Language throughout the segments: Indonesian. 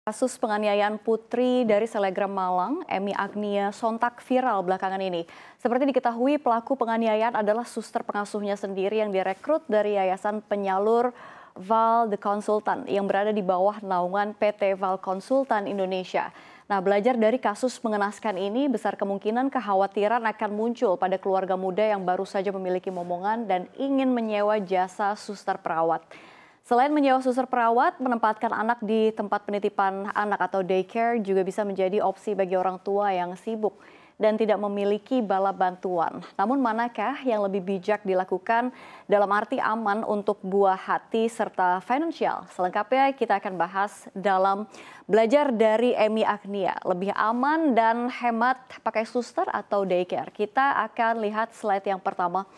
Kasus penganiayaan putri dari selegram Malang, Emi Agnia, sontak viral belakangan ini. Seperti diketahui, pelaku penganiayaan adalah suster pengasuhnya sendiri yang direkrut dari Yayasan Penyalur Val The Consultant yang berada di bawah naungan PT Val Consultant Indonesia. Nah, belajar dari kasus mengenaskan ini, besar kemungkinan kekhawatiran akan muncul pada keluarga muda yang baru saja memiliki momongan dan ingin menyewa jasa suster perawat. Selain menyewa suster perawat, menempatkan anak di tempat penitipan anak atau daycare juga bisa menjadi opsi bagi orang tua yang sibuk dan tidak memiliki bala bantuan. Namun manakah yang lebih bijak dilakukan dalam arti aman untuk buah hati serta finansial? Selengkapnya kita akan bahas dalam belajar dari Emi Agnia. Lebih aman dan hemat pakai suster atau daycare? Kita akan lihat slide yang pertama.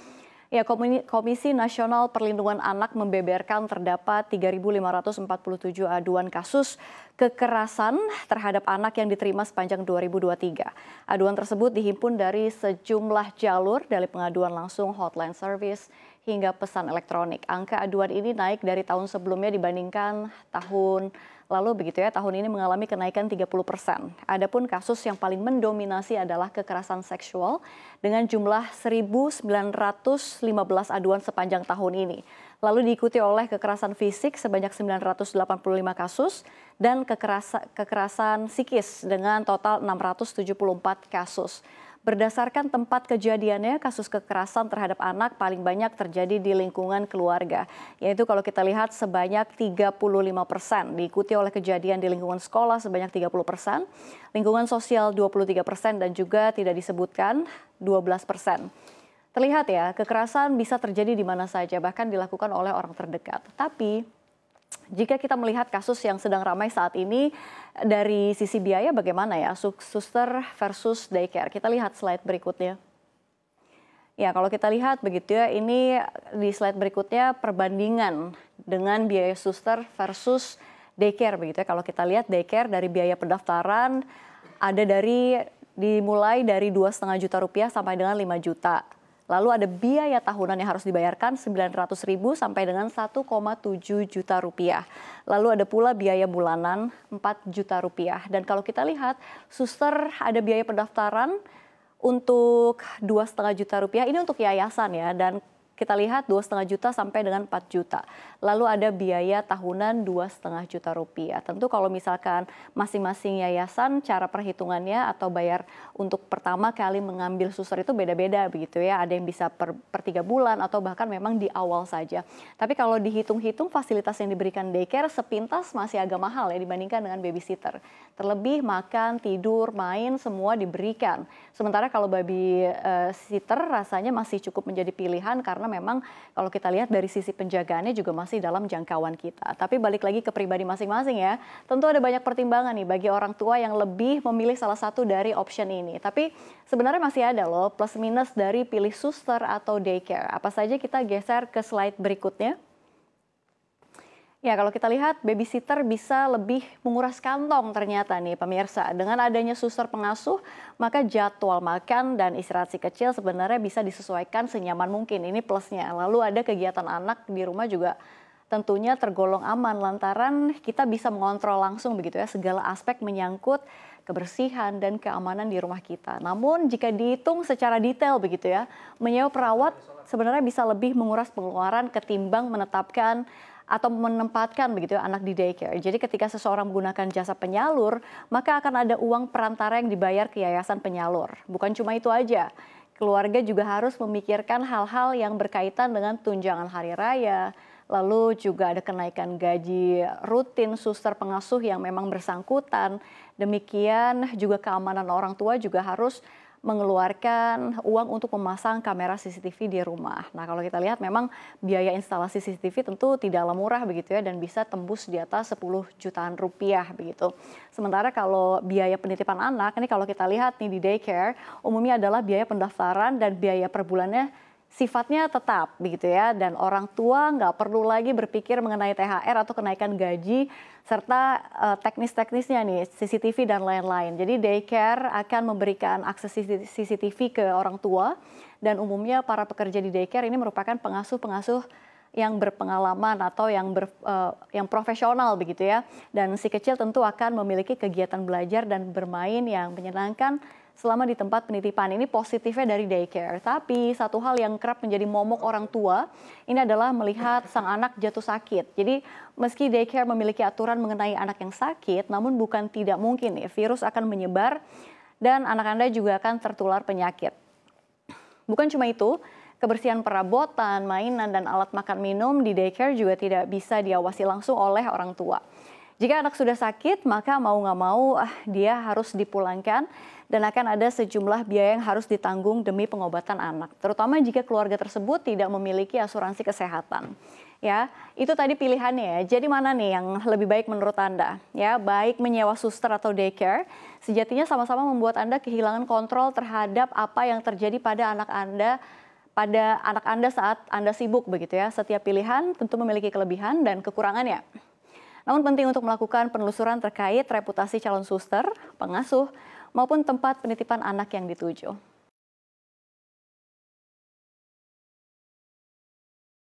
Ya, Komisi Nasional Perlindungan Anak membeberkan terdapat 3.547 aduan kasus kekerasan terhadap anak yang diterima sepanjang 2023. Aduan tersebut dihimpun dari sejumlah jalur, dari pengaduan langsung, hotline service, hingga pesan elektronik. Angka aduan ini naik dari tahun sebelumnya dibandingkan tahun lalu begitu ya, tahun ini mengalami kenaikan 30%. Adapun kasus yang paling mendominasi adalah kekerasan seksual dengan jumlah 1.915 aduan sepanjang tahun ini. Lalu diikuti oleh kekerasan fisik sebanyak 985 kasus dan kekerasan psikis dengan total 674 kasus. Berdasarkan tempat kejadiannya, kasus kekerasan terhadap anak paling banyak terjadi di lingkungan keluarga. Yaitu kalau kita lihat sebanyak 35%, diikuti oleh kejadian di lingkungan sekolah sebanyak 30%, lingkungan sosial 23%, dan juga tidak disebutkan 12%. Terlihat ya, kekerasan bisa terjadi di mana saja, bahkan dilakukan oleh orang terdekat. Tapi jika kita melihat kasus yang sedang ramai saat ini, dari sisi biaya bagaimana ya, suster versus daycare? Kita lihat slide berikutnya. Ya, kalau kita lihat begitu ya, ini di slide berikutnya perbandingan dengan biaya suster versus daycare begitu ya. Kalau kita lihat daycare dari biaya pendaftaran ada dimulai dari 2,5 juta rupiah sampai dengan 5 juta. Lalu ada biaya tahunan yang harus dibayarkan 900.000 sampai dengan 1,7 juta rupiah. Lalu ada pula biaya bulanan 4 juta rupiah. Dan kalau kita lihat, suster ada biaya pendaftaran untuk 2,5 juta rupiah. Ini untuk yayasan ya, dan kita lihat 2,5 juta sampai dengan 4 juta. Lalu ada biaya tahunan 2,5 juta rupiah. Tentu kalau misalkan masing-masing yayasan cara perhitungannya atau bayar untuk pertama kali mengambil suster itu beda-beda begitu ya. Ada yang bisa per 3 bulan atau bahkan memang di awal saja. Tapi kalau dihitung-hitung fasilitas yang diberikan daycare sepintas masih agak mahal ya dibandingkan dengan babysitter. Terlebih makan, tidur, main semua diberikan. Sementara kalau babysitter rasanya masih cukup menjadi pilihan karena memang kalau kita lihat dari sisi penjagaannya juga masih dalam jangkauan kita. Tapi balik lagi ke pribadi masing-masing ya. Tentu ada banyak pertimbangan nih bagi orang tua yang lebih memilih salah satu dari option ini. Tapi sebenarnya masih ada loh plus minus dari pilih suster atau daycare. Apa saja kita geser ke slide berikutnya. Ya, kalau kita lihat babysitter bisa lebih menguras kantong ternyata nih pemirsa. Dengan adanya suster pengasuh, maka jadwal makan dan istirahat si kecil sebenarnya bisa disesuaikan senyaman mungkin. Ini plusnya. Lalu ada kegiatan anak di rumah juga tentunya tergolong aman lantaran kita bisa mengontrol langsung begitu ya segala aspek menyangkut kebersihan dan keamanan di rumah kita. Namun jika dihitung secara detail begitu ya, menyewa perawat sebenarnya bisa lebih menguras pengeluaran ketimbang menetapkan atau menempatkan begitu ya, anak di daycare. Jadi ketika seseorang menggunakan jasa penyalur, maka akan ada uang perantara yang dibayar ke yayasan penyalur. Bukan cuma itu aja, keluarga juga harus memikirkan hal-hal yang berkaitan dengan tunjangan hari raya, lalu juga ada kenaikan gaji rutin suster pengasuh yang memang bersangkutan. Demikian juga keamanan orang tua juga harus mengeluarkan uang untuk memasang kamera CCTV di rumah. Nah, kalau kita lihat memang biaya instalasi CCTV tentu tidaklah murah begitu ya dan bisa tembus di atas 10 jutaan rupiah begitu. Sementara kalau biaya penitipan anak, ini kalau kita lihat nih di daycare, umumnya adalah biaya pendaftaran dan biaya per bulannya sifatnya tetap begitu ya, dan orang tua nggak perlu lagi berpikir mengenai THR atau kenaikan gaji serta teknis-teknisnya nih CCTV dan lain-lain. Jadi daycare akan memberikan akses CCTV ke orang tua dan umumnya para pekerja di daycare ini merupakan pengasuh-pengasuh yang berpengalaman atau yang profesional begitu ya. Dan si kecil tentu akan memiliki kegiatan belajar dan bermain yang menyenangkan selama di tempat penitipan. Ini positifnya dari daycare. Tapi satu hal yang kerap menjadi momok orang tua ini adalah melihat sang anak jatuh sakit. Jadi meski daycare memiliki aturan mengenai anak yang sakit, namun bukan tidak mungkin nih virus akan menyebar dan anak Anda juga akan tertular penyakit. Bukan cuma itu, kebersihan perabotan, mainan, dan alat makan minum di daycare juga tidak bisa diawasi langsung oleh orang tua. Jika anak sudah sakit, maka mau nggak mau dia harus dipulangkan dan akan ada sejumlah biaya yang harus ditanggung demi pengobatan anak. Terutama jika keluarga tersebut tidak memiliki asuransi kesehatan. Ya, itu tadi pilihannya ya. Jadi mana nih yang lebih baik menurut Anda? Ya, baik menyewa suster atau daycare, sejatinya sama-sama membuat Anda kehilangan kontrol terhadap apa yang terjadi pada anak Anda saat Anda sibuk begitu ya. Setiap pilihan tentu memiliki kelebihan dan kekurangannya. Namun penting untuk melakukan penelusuran terkait reputasi calon suster, pengasuh, maupun tempat penitipan anak yang dituju.